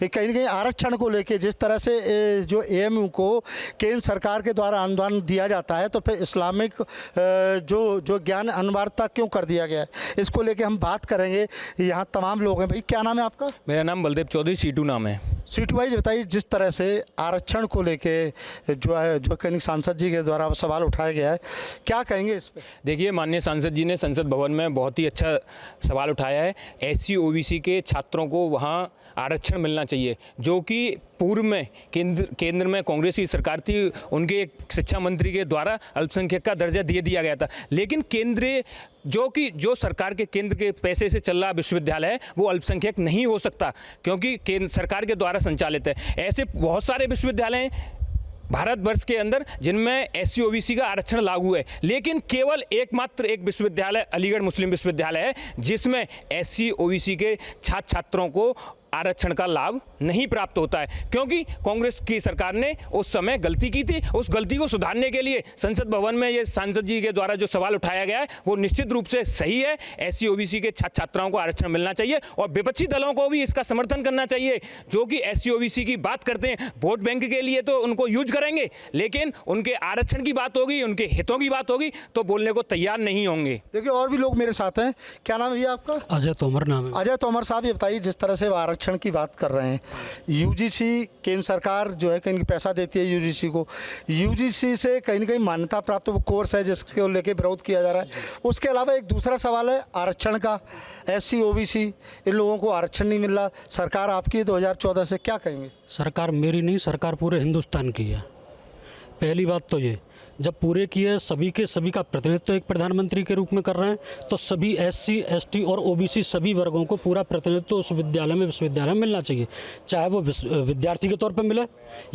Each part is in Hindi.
कि कहीं ना कहीं आरक्षण को लेके जिस तरह से जो एएमयू को केंद्र सरकार के द्वारा अनुदान दिया जाता है, तो फिर इस्लामिक जो ज्ञान अनिवार्यता क्यों कर दिया गया है, इसको लेके हम बात करेंगे। यहाँ तमाम लोग हैं। भाई क्या नाम है आपका? मेरा नाम बलदेव चौधरी, सीटू नाम है। सीटू भाई बताइए, जिस तरह से आरक्षण को लेके जो कहीं सांसद जी के द्वारा सवाल उठाया गया है, क्या कहेंगे इस पर? देखिए, माननीय सांसद जी ने संसद भवन में बहुत ही अच्छा सवाल उठाया है। SC OBC के छात्रों को वहाँ आरक्षण मिलना चाहिए, जो कि पूर्व में केंद्र में कांग्रेस की सरकार थी, उनके एक शिक्षा मंत्री के द्वारा अल्पसंख्यक का दर्जा दे दिया गया था। लेकिन केंद्रीय जो सरकार के केंद्र के पैसे से चल रहा विश्वविद्यालय है, वो अल्पसंख्यक नहीं हो सकता, क्योंकि केंद्र सरकार के द्वारा संचालित है। ऐसे बहुत सारे विश्वविद्यालय हैं भारतवर्ष के अंदर जिनमें SC OBC का आरक्षण लागू है, लेकिन केवल एकमात्र एक विश्वविद्यालय अलीगढ़ मुस्लिम विश्वविद्यालय है जिसमें SC OBC के छात्र छात्रों को आरक्षण का लाभ नहीं प्राप्त होता है, क्योंकि कांग्रेस की सरकार ने उस समय गलती की थी। उस गलती को सुधारने के लिए संसद भवन में ये सांसद जी के द्वारा जो सवाल उठाया गया है वो निश्चित रूप से सही है। SC OBC के छात्र छात्राओं को आरक्षण मिलना चाहिए और विपक्षी दलों को भी इसका समर्थन करना चाहिए, जो कि SC OBC की बात करते हैं। वोट बैंक के लिए तो उनको यूज करेंगे, लेकिन उनके आरक्षण की बात होगी, उनके हितों की बात होगी तो बोलने को तैयार नहीं होंगे। देखिए, और भी लोग मेरे साथ हैं। क्या नाम है भैया आपका? अजय तोमर नाम है। अजय तोमर साहब, ये बताइए, जिस तरह से आरक्षण की बात कर रहे हैं, UGC केंद्र सरकार जो है कहीं पैसा देती है UGC को, UGC से कहीं ना कहीं मान्यता प्राप्त वो कोर्स है जिसको लेके विरोध किया जा रहा है। उसके अलावा एक दूसरा सवाल है आरक्षण का। SC OBC इन लोगों को आरक्षण नहीं मिल रहा। सरकार आपकी है 2014 से, क्या कहेंगे? सरकार मेरी नहीं, सरकार पूरे हिंदुस्तान की है। पहली बात तो ये, जब पूरे की है सभी के सभी का प्रतिनिधित्व एक प्रधानमंत्री के रूप में कर रहे हैं, तो सभी SC ST और OBC सभी वर्गों को पूरा प्रतिनिधित्व उस विश्वविद्यालय में मिलना चाहिए, चाहे वो विद्यार्थी के तौर पर मिले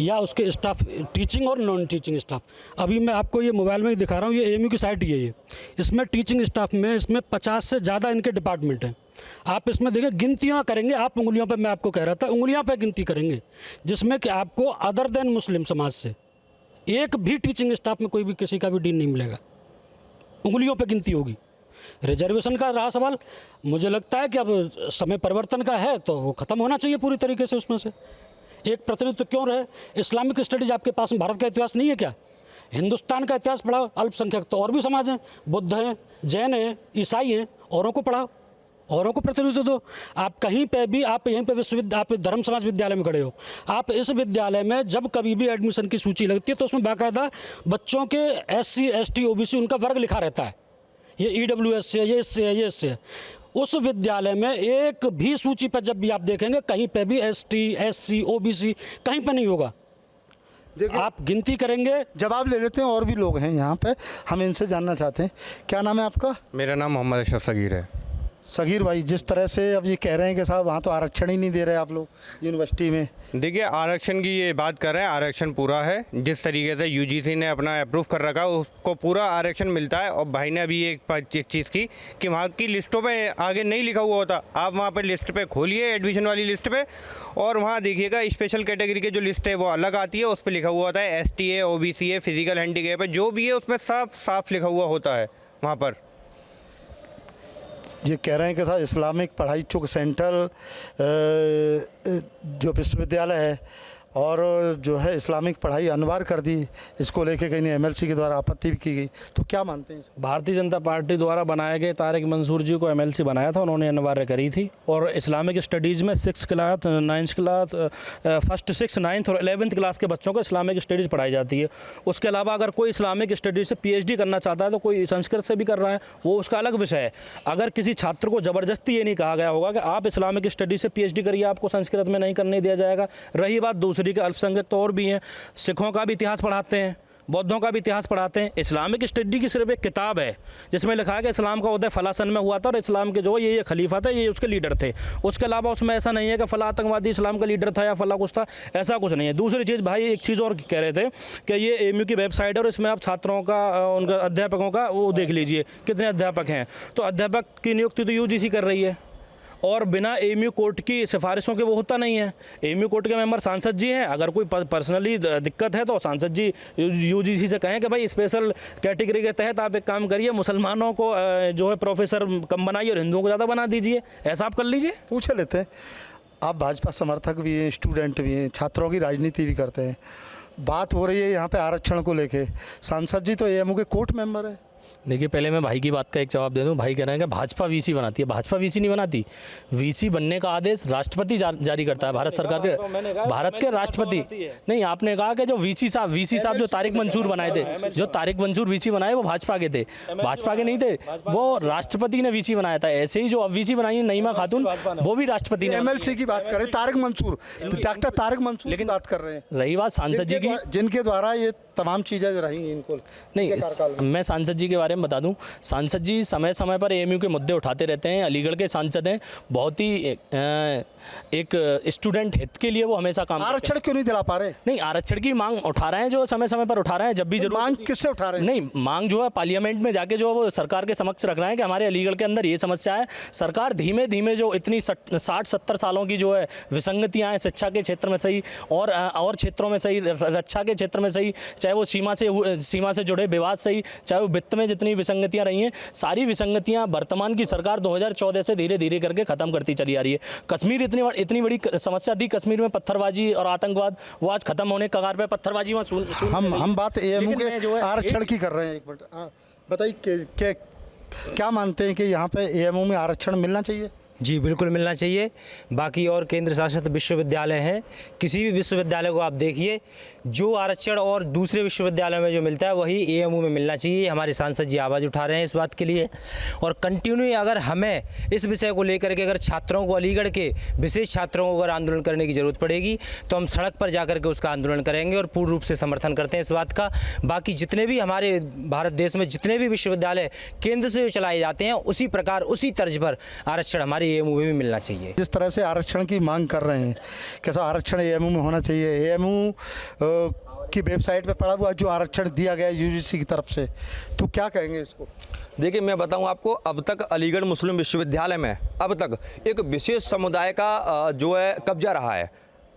या उसके स्टाफ, टीचिंग और नॉन टीचिंग स्टाफ। अभी मैं आपको ये मोबाइल में ही दिखा रहा हूँ, ये AMU की साइट ही है ये। इसमें टीचिंग स्टाफ में इसमें 50 से ज़्यादा इनके डिपार्टमेंट हैं। आप इसमें देखिए, गिनतियाँ करेंगे आप उंगलियों पर, मैं आपको कह रहा था उंगलियों पर गिनती करेंगे, जिसमें कि आपको अदर देन मुस्लिम समाज से एक भी टीचिंग स्टाफ में कोई भी किसी का भी डीन नहीं मिलेगा। उंगलियों पे गिनती होगी। रिजर्वेशन का रहा सवाल, मुझे लगता है कि अब समय परिवर्तन का है तो वो ख़त्म होना चाहिए पूरी तरीके से। उसमें से एक प्रतिनिधित्व क्यों रहे? इस्लामिक स्टडीज़ आपके पास में भारत का इतिहास नहीं है क्या? हिंदुस्तान का इतिहास पढ़ाओ। अल्पसंख्यक तो और भी समाज हैं, बुद्ध हैं, जैन हैं, ईसाई हैं, औरों को पढ़ाओ, औरों को प्रतिनिधित्व दो। आप कहीं पे भी, आप यहीं पे आप धर्म समाज विद्यालय में खड़े हो, आप इस विद्यालय में जब कभी भी एडमिशन की सूची लगती है तो उसमें बाकायदा बच्चों के SC ST OBC उनका वर्ग लिखा रहता है, ये EWS से, ये इससे है, ये इससे है। उस विद्यालय में एक भी सूची पर जब भी आप देखेंगे कहीं पे भी ST SC OBC कहीं पर नहीं होगा। आप गिनती करेंगे। जवाब ले लेते हैं, और भी लोग हैं यहाँ पे, हम इनसे जानना चाहते हैं। क्या नाम है आपका? मेरा नाम मोहम्मद अशरफ सगीर है। सगीर भाई, जिस तरह से अब ये कह रहे हैं कि साहब वहाँ तो आरक्षण ही नहीं दे रहे आप लोग यूनिवर्सिटी में। देखिए, आरक्षण की ये बात कर रहे हैं, आरक्षण पूरा है। जिस तरीके से UGC ने अपना अप्रूव कर रखा है उसको पूरा आरक्षण मिलता है। और भाई ने अभी एक चीज़ की कि वहाँ की लिस्टों पे आगे नहीं लिखा हुआ होता, आप वहाँ पे लिस्ट पे खोलिए, एडमिशन वाली लिस्ट पे, और वहाँ देखिएगा स्पेशल कैटेगरी की जो लिस्ट है वो अलग आती है, उस पर लिखा हुआ होता है ST है, OBC है, फिजिकल हैंडीकैप है, जो भी है उसमें साफ लिखा हुआ होता है वहाँ पर। ये कह रहे हैं कि साहब इस्लामिक पढ़ाई चूँकि सेंट्रल जो विश्वविद्यालय है और जो है इस्लामिक पढ़ाई अनिवार्य कर दी, इसको लेके कहीं MLC के द्वारा आपत्ति भी की गई, तो क्या मानते हैं? भारतीय जनता पार्टी द्वारा बनाए गए तारिक मंसूर जी को MLC बनाया था, उन्होंने अनिवार्य करी थी। और इस्लामिक स्टडीज़ में 6th class 9th class 1st 6th 9th और 11th क्लास के बच्चों को इस्लामिक स्टडीज़ पढ़ाई जाती है। उसके अलावा अगर कोई इस्लामिक स्टडीज़ से PhD करना चाहता है तो कोई संस्कृत से भी कर रहा है, वो उसका अलग विषय है। अगर किसी छात्र को ज़बरदस्ती ये नहीं कहा गया होगा कि आप इस्लामिक स्टडीज़ से PhD करिए, आपको संस्कृत में नहीं करने दिया जाएगा। रही बात दूसरी के अल्पसंख्यक तो और भी हैं, सिखों का भी इतिहास पढ़ाते हैं, बौद्धों का भी इतिहास पढ़ाते हैं। इस्लामिक स्टडी की सिर्फ एक किताब है जिसमें लिखा है कि इस्लाम का उदय फला सन में हुआ था और इस्लाम के जो ये खलीफा थे, ये उसके लीडर थे। उसके अलावा उसमें ऐसा नहीं है कि फला आतंकवादी इस्लाम का लीडर था या फला कुछ था, ऐसा कुछ नहीं है। दूसरी चीज़ भाई, एक चीज़ और कह रहे थे कि ये AMU की वेबसाइट है और इसमें आप छात्रों का, उनका अध्यापकों का वो देख लीजिए कितने अध्यापक हैं। तो अध्यापक की नियुक्ति तो UGC कर रही है और बिना AMU कोर्ट की सिफारिशों के वो होता नहीं है। AMU कोर्ट के मेंबर सांसद जी हैं, अगर कोई पर्सनली दिक्कत है तो सांसद जी UGC से कहें कि भाई स्पेशल कैटेगरी के तहत आप एक काम करिए, मुसलमानों को जो है प्रोफेसर कम बनाइए और हिंदुओं को ज़्यादा बना दीजिए, ऐसा आप कर लीजिए। पूछ लेते हैं, आप भाजपा समर्थक भी हैं, स्टूडेंट भी हैं, छात्रों की राजनीति भी करते हैं। बात हो रही है यहाँ पे आरक्षण को लेके, सांसद जी तो एएमयू के कोर्ट मेंबर हैं। देखिए, पहले मैं भाई की बात का एक जवाब दे दूं। भाई कह रहे हैं कि भाजपा वीसी बनाती है। भाजपा वीसी नहीं बनाती। वीसी बनने का आदेश राष्ट्रपति जारी करता है, भारत सरकार के, भारत के राष्ट्रपति। नहीं, आपने कहा कि जो वीसी साहब जो तारिक मंसूर बनाए थे, जो तारिक मंसूर वीसी बनाए वो भाजपा के थे, भाजपा के नहीं थे, वो राष्ट्रपति ने वीसी बनाया था। ऐसे ही जो अब वीसी बनाई है नईमा खातून, वो भी राष्ट्रपति ने। एमएलसी की बात कर रहे हैं, तारिक मंसूर, डॉक्टर तारिक मंसूर की बात कर रहे हैं। रही बात सांसद जी की, जिनके द्वारा ये तमाम चीज़ें रही इनको नहीं, मैं सांसद जी के बारे में बता दूं। सांसद जी समय समय पर एएमयू के मुद्दे उठाते रहते हैं। अलीगढ़ के सांसद हैं, बहुत ही एक स्टूडेंट हित के लिए वो हमेशा काम करते हैं। आरक्षण क्यों नहीं दिला पा रहे? नहीं, आरक्षण की मांग उठा रहे हैं, जो समय समय पर उठा रहे हैं, जब भी जरूरत। मांग किससे उठा रहे हैं? नहीं, मांग जो है पार्लियामेंट में जाके जो है वो सरकार के समक्ष रख रहे हैं कि हमारे अलीगढ़ के अंदर ये समस्या है। सरकार धीमे धीमे जो इतनी 60-70 सालों की जो है विसंगतियाँ हैं, शिक्षा के क्षेत्र में सही और क्षेत्रों में सही, रक्षा के क्षेत्र में सही, चाहे वो सीमा से जुड़े विवाद सही, चाहे वो वित्त में जितनी विसंगतियाँ रही हैं, सारी विसंगतियाँ वर्तमान की सरकार 2014 से धीरे धीरे करके ख़त्म करती चली आ रही है। कश्मीर इतनी बड़ी समस्या थी, कश्मीर में पत्थरबाजी और आतंकवाद, वो आज खत्म होने के कगार पे। पत्थरबाजी में हम बात एएमयू के आरक्षण की कर रहे हैं। एक मिनट बताइए, क्या मानते हैं कि यहाँ पे एएमयू में आरक्षण मिलना चाहिए? जी बिल्कुल मिलना चाहिए। बाकी और केंद्र शासित विश्वविद्यालय हैं, किसी भी विश्वविद्यालय को आप देखिए, जो आरक्षण और दूसरे विश्वविद्यालयों में जो मिलता है वही एएमयू में मिलना चाहिए। हमारे सांसद जी आवाज़ उठा रहे हैं इस बात के लिए, और कंटिन्यू अगर हमें इस विषय को लेकर के अगर छात्रों को, अलीगढ़ के विशेष छात्रों को अगर आंदोलन करने की ज़रूरत पड़ेगी तो हम सड़क पर जाकर के उसका आंदोलन करेंगे और पूर्ण रूप से समर्थन करते हैं इस बात का। बाकी जितने भी हमारे भारत देश में जितने भी विश्वविद्यालय केंद्र से जो चलाए जाते हैं, उसी प्रकार उसी तर्ज पर आरक्षण हमारे एएमयू में भी मिलना चाहिए। जिस तरह से आरक्षण की मांग कर रहे हैं, कैसा आरक्षण एएमयू में होना चाहिए? एएमयू की वेबसाइट पे पड़ा हुआ जो आरक्षण दिया गया यूजीसी की तरफ से, तो क्या कहेंगे इसको? देखिए, मैं बताऊं आपको, अब तक अलीगढ़ मुस्लिम विश्वविद्यालय में अब तक एक विशेष समुदाय का जो है कब्जा रहा है,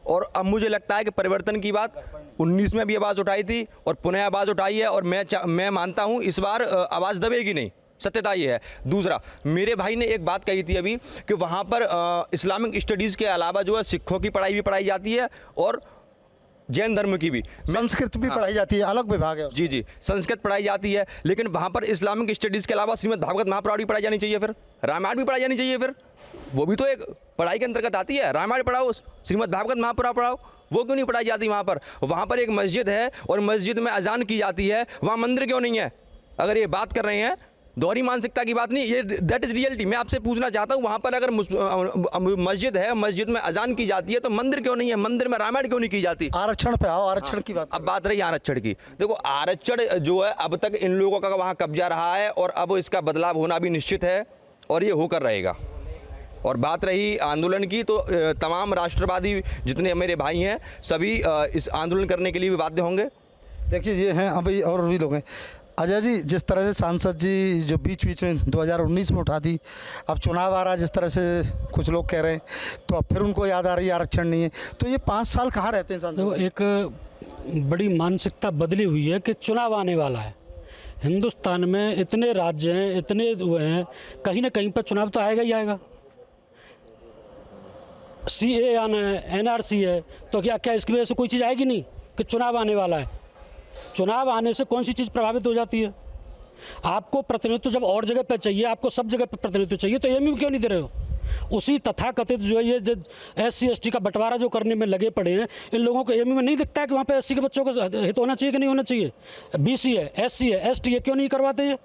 और अब मुझे लगता है कि परिवर्तन की बात 19 में भी आवाज़ उठाई थी और पुनः आवाज़ उठाई है, और मैं मानता हूं इस बार आवाज़ दबेगी नहीं। सत्यता ये है। दूसरा, मेरे भाई ने एक बात कही थी अभी कि वहाँ पर इस्लामिक स्टडीज़ के अलावा जो है सिखों की पढ़ाई भी पढ़ाई जाती है और जैन धर्म की भी, संस्कृत भी पढ़ाई जाती है, अलग विभाग है। जी, संस्कृत पढ़ाई जाती है, लेकिन वहाँ पर इस्लामिक स्टडीज़ के अलावा श्रीमद् भागवत महापुराण भी पढ़ाई जानी चाहिए, फिर रामायण भी पढ़ाई जानी चाहिए, फिर वो भी तो एक पढ़ाई के अंतर्गत आती है। रामायण पढ़ाओ, श्रीमद् भागवत महापुराण पढ़ाओ, वो क्यों नहीं पढ़ाई जाती वहाँ पर? वहाँ पर एक मस्जिद है और मस्जिद में अजान की जाती है, वहाँ मंदिर क्यों नहीं है? अगर ये बात कर रहे हैं, दोहरी मानसिकता की बात नहीं, ये दैट इज़ रियलिटी। मैं आपसे पूछना चाहता हूँ, वहाँ पर अगर मस्जिद है, मस्जिद में अजान की जाती है, तो मंदिर क्यों नहीं है? मंदिर में रामायण क्यों नहीं की जाती? आरक्षण पे आओ, आरक्षण की बात। अब बात रही आरक्षण की। देखो, आरक्षण जो है अब तक इन लोगों का वहाँ कब्जा रहा है, और अब इसका बदलाव होना भी निश्चित है, और ये होकर रहेगा। और बात रही आंदोलन की, तो तमाम राष्ट्रवादी जितने मेरे भाई हैं, सभी इस आंदोलन करने के लिए भी बाध्य होंगे। देखिए, ये हैं अभी और भी लोग हैं। अजय जी, जिस तरह से सांसद जी जो बीच में 2019 में उठा दी, अब चुनाव आ रहा है, जिस तरह से कुछ लोग कह रहे हैं, तो अब फिर उनको याद आ रही है आरक्षण नहीं है, तो ये 5 साल कहाँ रहते हैं सांसद? तो एक बड़ी मानसिकता बदली हुई है कि चुनाव आने वाला है। हिंदुस्तान में इतने राज्य हैं, इतने हुए हैं, कहीं ना कहीं पर चुनाव तो आएगा ही आएगा। CA आना है, NRC है, तो क्या इसकी वजह से कोई चीज़ आएगी नहीं कि चुनाव आने वाला है? चुनाव आने से कौन सी चीज़ प्रभावित हो जाती है? आपको प्रतिनिधित्व जब और जगह पे चाहिए, आपको सब जगह पे प्रतिनिधित्व चाहिए, तो एएमयू क्यों नहीं दे रहे हो? उसी तथाकथित जो है ये SC ST का बंटवारा जो करने में लगे पड़े हैं, इन लोगों को एएमयू में नहीं दिखता है कि वहाँ पे SC के बच्चों को हित होना चाहिए कि नहीं होना चाहिए? BC है, SC है, ST है, क्यों नहीं करवाते ये?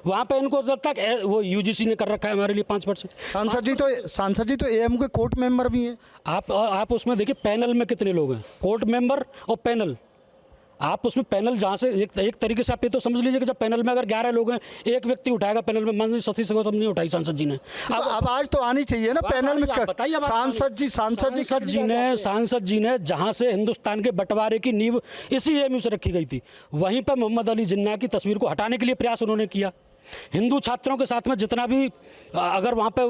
वहाँ पे इनको लगता है कि वो यूजीसी ने कर रखा है हमारे लिए 5%। सांसद जी तो एएमयू के कोर्ट मेंबर भी हैं। आप उसमें देखिए पैनल में कितने लोग हैं, कोर्ट मेंबर और पैनल। आप उसमें पैनल जहाँ से एक तरीके से आप ये तो समझ लीजिए कि जब पैनल में अगर 11 लोग हैं, एक व्यक्ति उठाएगा पैनल में, मान सती से नहीं उठाई सांसद जी ने। अब आवाज तो आनी चाहिए ना पैनल में। बताइए सांसद जी ने जहाँ से हिंदुस्तान के बंटवारे की नींव इसी एएमयू से रखी गई थी, वहीं पर मोहम्मद अली जिन्ना की तस्वीर को हटाने के लिए प्रयास उन्होंने किया। हिंदू छात्रों के साथ में जितना भी अगर वहाँ पे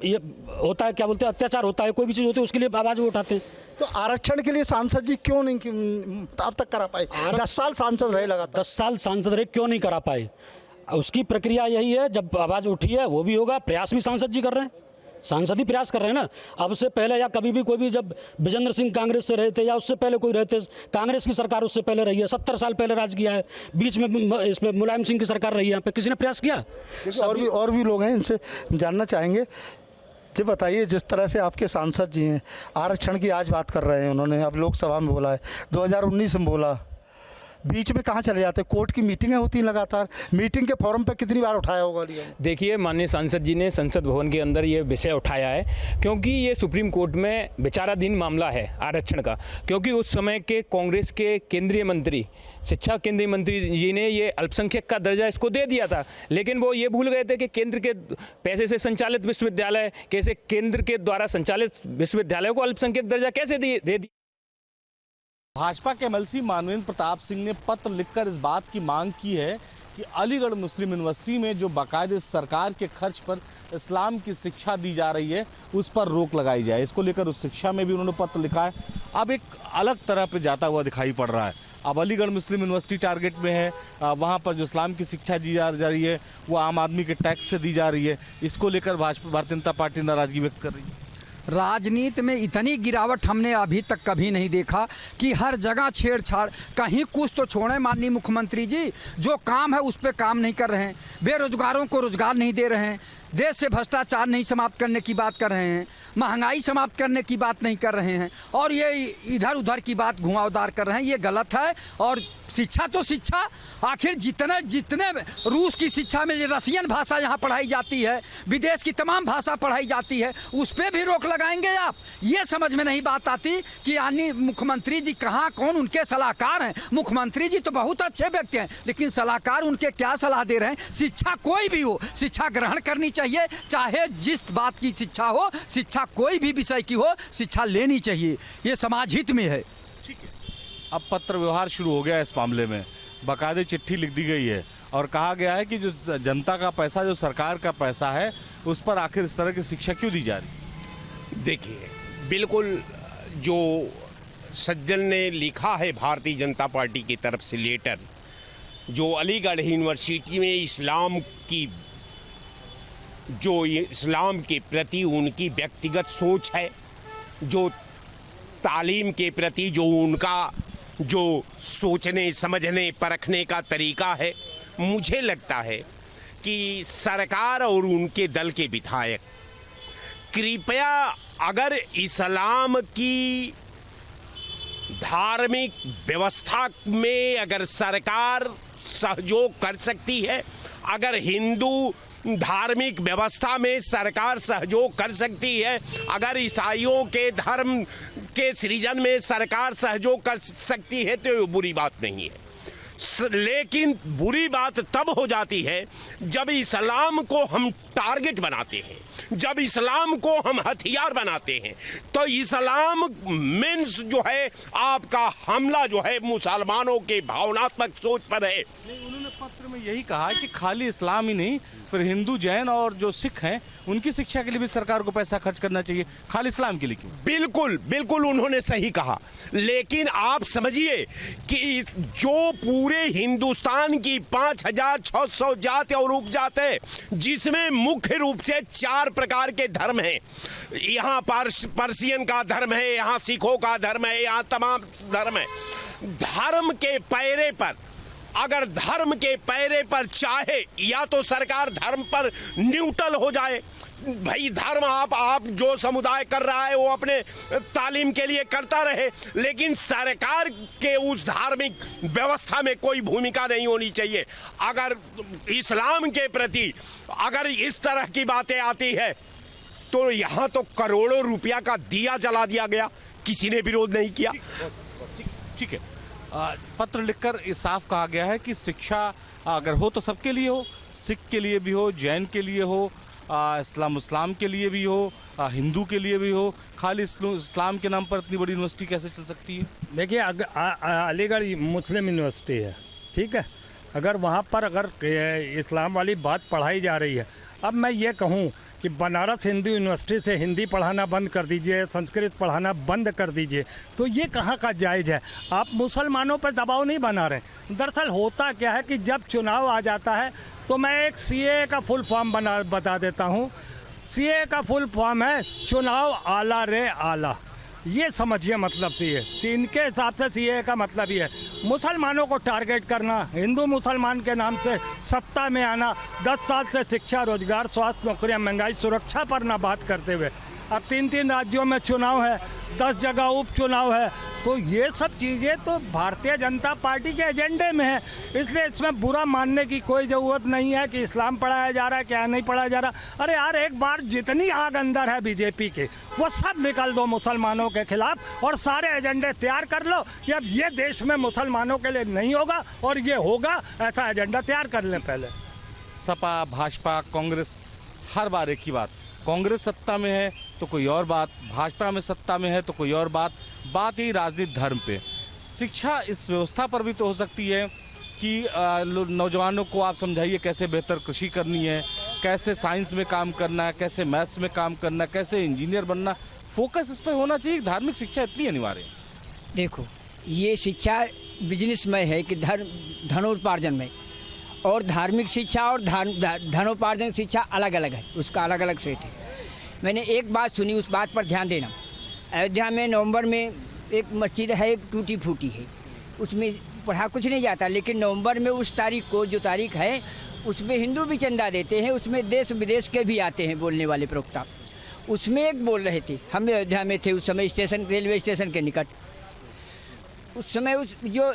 ये होता है, क्या बोलते हैं, अत्याचार होता है, कोई भी चीज़ होती है, उसके लिए आवाज़ वो उठाते हैं। तो आरक्षण के लिए सांसद जी क्यों नहीं अब तक करा पाए? 10 साल सांसद रहे, लगातार 10 साल सांसद रहे, क्यों नहीं करा पाए? उसकी प्रक्रिया यही है, जब आवाज़ उठी है वो भी होगा, प्रयास भी सांसद जी कर रहे हैं। सांसद ही प्रयास कर रहे हैं ना। अब से पहले या कभी भी कोई भी, जब विजेंद्र सिंह कांग्रेस से रहे थे या उससे पहले कोई रहते, कांग्रेस की सरकार उससे पहले रही है, 70 साल पहले राज किया है, बीच में इसमें मुलायम सिंह की सरकार रही है, यहाँ पे किसी ने प्रयास किया? और भी लोग हैं, इनसे जानना चाहेंगे। जी बताइए, जिस तरह से आपके सांसद जी हैं, आरक्षण की आज बात कर रहे हैं, उन्होंने अब लोकसभा में बोला है, 2019 में बोला, बीच में कहाँ चले जाते? कोर्ट की मीटिंगें होती हैं लगातार, मीटिंग के फोरम पे कितनी बार उठाया होगा? देखिए, माननीय सांसद जी ने संसद भवन के अंदर ये विषय उठाया है क्योंकि ये सुप्रीम कोर्ट में विचाराधीन मामला है आरक्षण का, क्योंकि उस समय के कांग्रेस के केंद्रीय मंत्री, शिक्षा केंद्रीय मंत्री जी ने ये अल्पसंख्यक का दर्जा इसको दे दिया था, लेकिन वो ये भूल गए थे कि केंद्र के पैसे से संचालित विश्वविद्यालय, कैसे केंद्र के द्वारा संचालित विश्वविद्यालयों को अल्पसंख्यक दर्जा कैसे दे दिया। भाजपा के एमएलसी मानवेंद्र प्रताप सिंह ने पत्र लिखकर इस बात की मांग की है कि अलीगढ़ मुस्लिम यूनिवर्सिटी में जो बाकायदे सरकार के खर्च पर इस्लाम की शिक्षा दी जा रही है उस पर रोक लगाई जाए। इसको लेकर उस शिक्षा में भी उन्होंने पत्र लिखा है। अब एक अलग तरह पे जाता हुआ दिखाई पड़ रहा है। अब अलीगढ़ मुस्लिम यूनिवर्सिटी टारगेट में है, वहाँ पर जो इस्लाम की शिक्षा दी जा रही है वो आम आदमी के टैक्स से दी जा रही है। इसको लेकर भारतीय जनता पार्टी नाराजगी व्यक्त कर रही है। राजनीति में इतनी गिरावट हमने अभी तक कभी नहीं देखा कि हर जगह छेड़छाड़, कहीं कुछ तो छोड़ें। माननीय मुख्यमंत्री जी जो काम है उस पर काम नहीं कर रहे हैं, बेरोजगारों को रोजगार नहीं दे रहे हैं, देश से भ्रष्टाचार नहीं समाप्त करने की बात कर रहे हैं, महंगाई समाप्त करने की बात नहीं कर रहे हैं, और ये इधर उधर की बात घुमावदार कर रहे हैं। ये गलत है। और शिक्षा तो शिक्षा, आखिर जितने रूस की शिक्षा में रसियन भाषा यहाँ पढ़ाई जाती है, विदेश की तमाम भाषा पढ़ाई जाती है, उस पर भी रोक लगाएंगे आप? ये समझ में नहीं बात आती कि यानी मुख्यमंत्री जी कहाँ, कौन उनके सलाहकार हैं? मुख्यमंत्री जी तो बहुत अच्छे व्यक्ति हैं, लेकिन सलाहकार उनके क्या सलाह दे रहे हैं? शिक्षा कोई भी हो, शिक्षा ग्रहण करनी चाहिए, चाहे जिस बात की शिक्षा हो, शिक्षा कोई भी विषय की हो, शिक्षा लेनी चाहिए। ये समाज हित में है। ठीक है, अब पत्र व्यवहार शुरू हो गया इस मामले में, बाकायदे चिट्ठी लिख दी गई है और कहा गया है कि जो जनता का पैसा, जो सरकार का पैसा है, उस पर आखिर इस तरह की शिक्षा क्यों दी जा रही? देखिए, बिल्कुल जो सज्जन ने लिखा है भारतीय जनता पार्टी की तरफ से लेटर, जो अलीगढ़ यूनिवर्सिटी में इस्लाम के प्रति उनकी व्यक्तिगत सोच है, जो तालीम के प्रति जो उनका जो सोचने समझने परखने का तरीका है, मुझे लगता है कि सरकार और उनके दल के विधायक कृपया अगर इस्लाम की धार्मिक व्यवस्था में अगर सरकार सहयोग कर सकती है, अगर हिंदू धार्मिक व्यवस्था में सरकार सहयोग कर सकती है, अगर ईसाइयों के धर्म के सृजन में सरकार सहयोग कर सकती है, तो ये बुरी बात नहीं है। लेकिन बुरी बात तब हो जाती है जब इस्लाम को हम टारगेट बनाते हैं, जब इस्लाम को हम हथियार बनाते हैं। तो इस्लाम मीन्स जो है आपका हमला जो है मुसलमानों के भावनात्मक सोच पर है। उन्होंने पत्र में यही कहा कि खाली इस्लाम ही नहीं, फिर हिंदू, जैन और जो सिख हैं उनकी शिक्षा के लिए भी सरकार को पैसा खर्च करना चाहिए, खाली इस्लाम के लिए क्यों? बिल्कुल बिल्कुल उन्होंने सही कहा, लेकिन आप समझिए कि जो पूरे हिंदुस्तान की 5600 जाति और उपजाति है, जिसमें मुख्य रूप से 4 प्रकार के धर्म हैं। यहाँ पर्शियन का धर्म है, यहाँ सिखों का धर्म है, यहाँ तमाम धर्म है। धर्म के पैरे पर, अगर धर्म के पैरे पर चाहे या तो सरकार धर्म पर न्यूट्रल हो जाए, भाई धर्म आप जो समुदाय कर रहा है वो अपने तालीम के लिए करता रहे, लेकिन सरकार के उस धार्मिक व्यवस्था में कोई भूमिका नहीं होनी चाहिए। अगर इस्लाम के प्रति अगर इस तरह की बातें आती है तो यहाँ तो करोड़ों रुपया का दिया जला दिया गया, किसी ने विरोध नहीं किया। ठीक है, पत्र लिखकर इस साफ कहा गया है कि शिक्षा अगर हो तो सबके लिए हो, सिख के लिए भी हो, जैन के लिए हो, इस्लाम के लिए भी हो, हिंदू के लिए भी हो। खाली इस्लाम के नाम पर इतनी बड़ी यूनिवर्सिटी कैसे चल सकती है? देखिए, अलीगढ़ मुस्लिम यूनिवर्सिटी है, ठीक है, अगर वहाँ पर अगर इस्लाम वाली बात पढ़ाई जा रही है, अब मैं ये कहूँ कि बनारस हिंदू यूनिवर्सिटी से हिंदी पढ़ाना बंद कर दीजिए, संस्कृत पढ़ाना बंद कर दीजिए, तो ये कहाँ का जायज़ है? आप मुसलमानों पर दबाव नहीं बना रहे। दरअसल होता क्या है कि जब चुनाव आ जाता है तो मैं एक CAA का फुल फॉर्म बता देता हूँ। सीए का फुल फॉर्म है चुनाव आला रे आला, ये समझिए मतलब सीए। इनके हिसाब से सीए का मतलब ये है मुसलमानों को टारगेट करना, हिंदू मुसलमान के नाम से सत्ता में आना, 10 साल से शिक्षा, रोजगार, स्वास्थ्य, नौकरियां, महंगाई, सुरक्षा पर ना बात करते हुए अब 3 राज्यों में चुनाव है, 10 जगह उपचुनाव है। तो ये सब चीज़ें तो भारतीय जनता पार्टी के एजेंडे में है, इसलिए इसमें बुरा मानने की कोई ज़रूरत नहीं है कि इस्लाम पढ़ाया जा रहा है, क्या नहीं पढ़ाया जा रहा। अरे यार, एक बार जितनी आग अंदर है बीजेपी के वो सब निकल दो मुसलमानों के खिलाफ और सारे एजेंडे तैयार कर लो कि अब ये देश में मुसलमानों के लिए नहीं होगा और ये होगा, ऐसा एजेंडा तैयार कर लें पहले। सपा, भाजपा, कांग्रेस, हर बार एक ही बात, कांग्रेस सत्ता में है तो कोई और बात, भाजपा में सत्ता में है तो कोई और बात ही राजनीति धर्म पे। शिक्षा इस व्यवस्था पर भी तो हो सकती है कि नौजवानों को आप समझाइए कैसे बेहतर कृषि करनी है, कैसे साइंस में काम करना है, कैसे मैथ्स में काम करना है, कैसे इंजीनियर बनना, फोकस इस पर होना चाहिए। धार्मिक शिक्षा इतनी अनिवार्य है। देखो, ये शिक्षा बिजनेस में है कि धनोपार्जन में, और धार्मिक शिक्षा और धनोपार्जन शिक्षा अलग अलग है, उसका अलग अलग सेट है। मैंने एक बात सुनी, उस बात पर ध्यान देना। अयोध्या में नवंबर में एक मस्जिद है, टूटी फूटी है, उसमें पढ़ा कुछ नहीं जाता, लेकिन नवंबर में उस तारीख को, जो तारीख है, उसमें हिंदू भी चंदा देते हैं, उसमें देश विदेश के भी आते हैं बोलने वाले प्रवक्ता। उसमें एक बोल रहे थे, हम अयोध्या में थे उस समय, स्टेशन, रेलवे स्टेशन के निकट। उस समय उस जो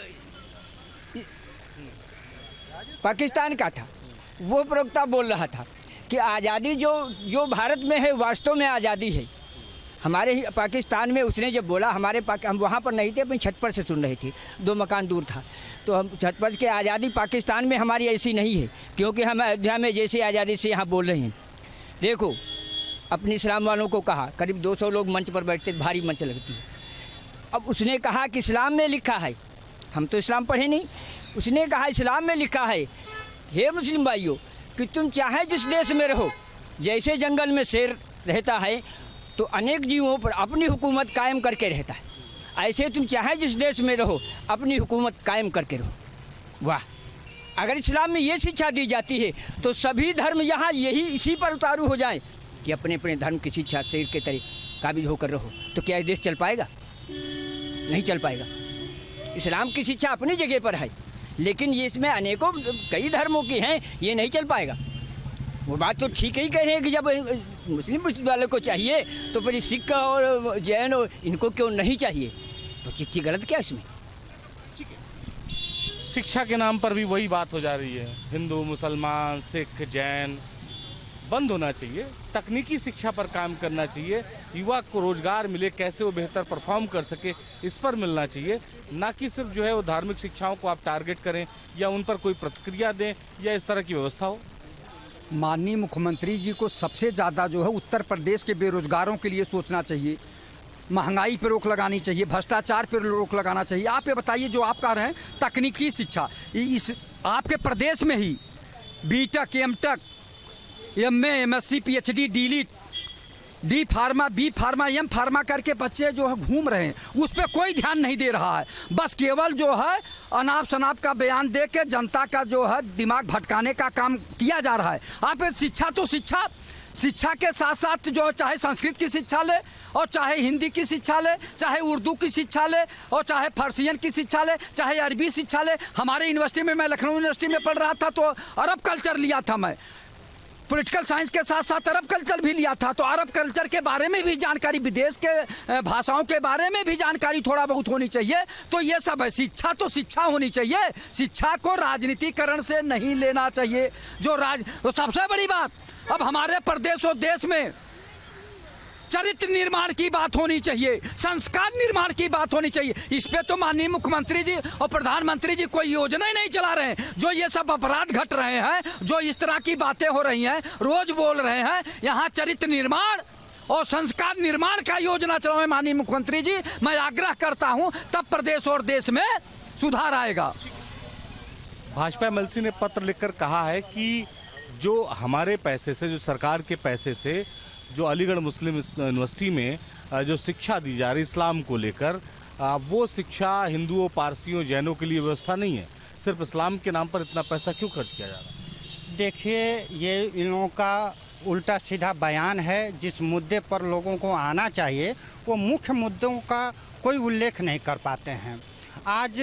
पाकिस्तान का था, वो प्रवक्ता बोल रहा था कि आज़ादी जो भारत में है वास्तव में आज़ादी है। हमारे ही पाकिस्तान में उसने जब बोला, हम वहाँ पर नहीं थे, अपनी छत पर से सुन रहे थे, 2 मकान दूर था, तो हम छत पर के आज़ादी पाकिस्तान में हमारी ऐसी नहीं है, क्योंकि हम अयोध्या में जैसी आज़ादी से यहाँ बोल रहे हैं। देखो, अपने इस्लाम वालों को कहा, करीब 200 लोग मंच पर बैठते, भारी मंच लगती है। अब उसने कहा कि इस्लाम में लिखा है, हम तो इस्लाम पढ़े नहीं, उसने कहा इस्लाम में लिखा है, हे मुस्लिम भाइयों, कि तुम चाहे जिस देश में रहो, जैसे जंगल में शेर रहता है तो अनेक जीवों पर अपनी हुकूमत कायम करके रहता है, ऐसे तुम चाहे जिस देश में रहो अपनी हुकूमत कायम करके रहो। वाह! अगर इस्लाम में ये शिक्षा दी जाती है तो सभी धर्म यहाँ यही इसी पर उतारू हो जाए कि अपने अपने धर्म की शिक्षा शेर के तरह काबिज होकर रहो, तो क्या ये देश चल पाएगा? नहीं चल पाएगा। इस्लाम की शिक्षा अपनी जगह पर है, लेकिन ये इसमें अनेकों कई धर्मों की हैं, ये नहीं चल पाएगा। वो बात तो ठीक ही कह रहे हैं कि जब मुस्लिम वालों को चाहिए तो फिर सिख और जैन और इनको क्यों नहीं चाहिए? तो चिट्ठी गलत क्या इसमें? शिक्षा के नाम पर भी वही बात हो जा रही है, हिंदू, मुसलमान, सिख, जैन बंद होना चाहिए। तकनीकी शिक्षा पर काम करना चाहिए, युवा को रोजगार मिले, कैसे वो बेहतर परफॉर्म कर सके, इस पर मिलना चाहिए, ना कि सिर्फ जो है वो धार्मिक शिक्षाओं को आप टारगेट करें या उन पर कोई प्रतिक्रिया दें या इस तरह की व्यवस्था हो। माननीय मुख्यमंत्री जी को सबसे ज़्यादा जो है उत्तर प्रदेश के बेरोजगारों के लिए सोचना चाहिए, महंगाई पर रोक लगानी चाहिए, भ्रष्टाचार पर रोक लगाना चाहिए। आप ये बताइए, जो आप कह रहे हैं तकनीकी शिक्षा, इस आपके प्रदेश में ही BTech, MTech, MA, MSc, PhD, DLitt, D pharma, B pharma, M pharma करके बच्चे जो है घूम रहे हैं, उस पर कोई ध्यान नहीं दे रहा है। बस केवल जो है अनाप शनाप का बयान दे के जनता का जो है दिमाग भटकाने का काम किया जा रहा है। आप शिक्षा तो शिक्षा के साथ साथ जो चाहे संस्कृत की शिक्षा ले और चाहे हिंदी की शिक्षा ले, चाहे उर्दू की शिक्षा ले और चाहे फारसियन की शिक्षा ले, चाहे अरबी शिक्षा ले। हमारे यूनिवर्सिटी में, मैं लखनऊ यूनिवर्सिटी में पढ़ रहा था तो अरब कल्चर लिया था, मैं पॉलिटिकल साइंस के साथ साथ अरब कल्चर भी लिया था, तो अरब कल्चर के बारे में भी जानकारी, विदेश के भाषाओं के बारे में भी जानकारी थोड़ा बहुत होनी चाहिए। तो ये सब है, शिक्षा तो शिक्षा होनी चाहिए, शिक्षा को राजनीतिकरण से नहीं लेना चाहिए। तो सबसे बड़ी बात, अब हमारे प्रदेश और देश में चरित्र निर्माण की बात होनी चाहिए, संस्कार निर्माण की बात होनी चाहिए। इस पे तो माननीय मुख्यमंत्री जी और प्रधानमंत्री जी कोई योजना ही नहीं चला रहे हैं। जो ये सब अपराध घट रहे हैं, जो इस तरह की बातें हो रही हैं, रोज बोल रहे हैं, यहाँ चरित्र निर्माण और संस्कार निर्माण का योजना चलाए माननीय मुख्यमंत्री जी। मैं आग्रह करता हूँ, तब प्रदेश और देश में सुधार आएगा। भाजपा एमएलसी ने पत्र लिखकर कहा है कि जो हमारे पैसे से, जो सरकार के पैसे से जो अलीगढ़ मुस्लिम यूनिवर्सिटी में जो शिक्षा दी जा रही इस्लाम को लेकर, वो शिक्षा हिंदुओं, पारसियों, जैनों के लिए व्यवस्था नहीं है। सिर्फ इस्लाम के नाम पर इतना पैसा क्यों खर्च किया जा रहा है? देखिए, ये इन लोगों का उल्टा सीधा बयान है। जिस मुद्दे पर लोगों को आना चाहिए वो मुख्य मुद्दों का कोई उल्लेख नहीं कर पाते हैं। आज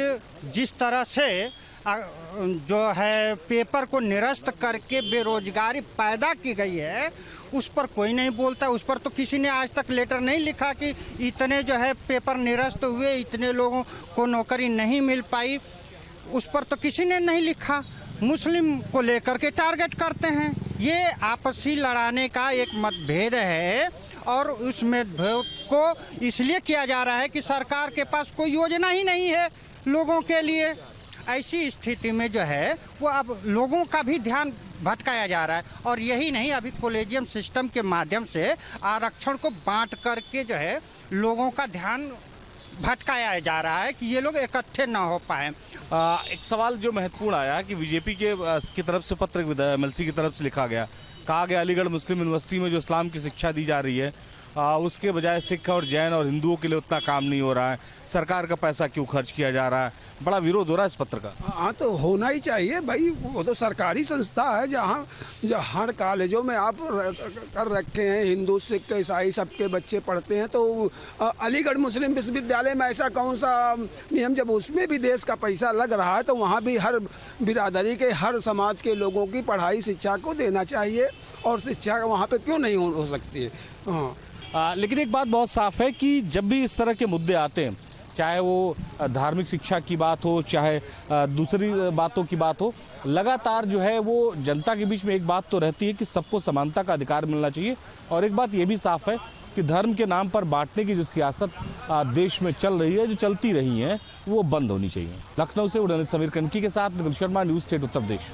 जिस तरह से जो है पेपर को निरस्त करके बेरोजगारी पैदा की गई है उस पर कोई नहीं बोलता। उस पर तो किसी ने आज तक लेटर नहीं लिखा कि इतने जो है पेपर निरस्त हुए, इतने लोगों को नौकरी नहीं मिल पाई, उस पर तो किसी ने नहीं लिखा। मुस्लिम को लेकर के टारगेट करते हैं। ये आपसी लड़ाने का एक मतभेद है और उस मतभेद को इसलिए किया जा रहा है कि सरकार के पास कोई योजना ही नहीं है लोगों के लिए। ऐसी स्थिति में जो है वो अब लोगों का भी ध्यान भटकाया जा रहा है। और यही नहीं, अभी कॉलेजियम सिस्टम के माध्यम से आरक्षण को बांट करके जो है लोगों का ध्यान भटकाया जा रहा है कि ये लोग इकट्ठे ना हो पाए। एक सवाल जो महत्वपूर्ण आया कि बीजेपी की तरफ से पत्र एमएलसी की तरफ से लिखा गया, कहा गया अलीगढ़ मुस्लिम यूनिवर्सिटी में जो इस्लाम की शिक्षा दी जा रही है उसके बजाय सिख और जैन और हिंदुओं के लिए उतना काम नहीं हो रहा है, सरकार का पैसा क्यों खर्च किया जा रहा है। बड़ा विरोध हो रहा है इस पत्र का। हाँ तो होना ही चाहिए भाई, वो तो सरकारी संस्था है जहाँ हर कॉलेजों में आप कर रखे हैं, हिंदू सिख ईसाई सबके बच्चे पढ़ते हैं। तो अलीगढ़ मुस्लिम विश्वविद्यालय में ऐसा कौन सा नियम, जब उसमें भी देश का पैसा लग रहा है तो वहाँ भी हर बिरादरी के हर समाज के लोगों की पढ़ाई शिक्षा को देना चाहिए और शिक्षा वहाँ पे क्यों नहीं हो सकती है। हाँ लेकिन एक बात बहुत साफ है कि जब भी इस तरह के मुद्दे आते हैं, चाहे वो धार्मिक शिक्षा की बात हो, चाहे दूसरी बातों की बात हो, लगातार जो है वो जनता के बीच में एक बात तो रहती है कि सबको समानता का अधिकार मिलना चाहिए। और एक बात ये भी साफ है कि धर्म के नाम पर बांटने की जो सियासत देश में चल रही है, जो चलती रही है, वो बंद होनी चाहिए। लखनऊ से उड़न समीर कनकी के साथ निखिल शर्मा, न्यूज़ स्टेट उत्तर प्रदेश।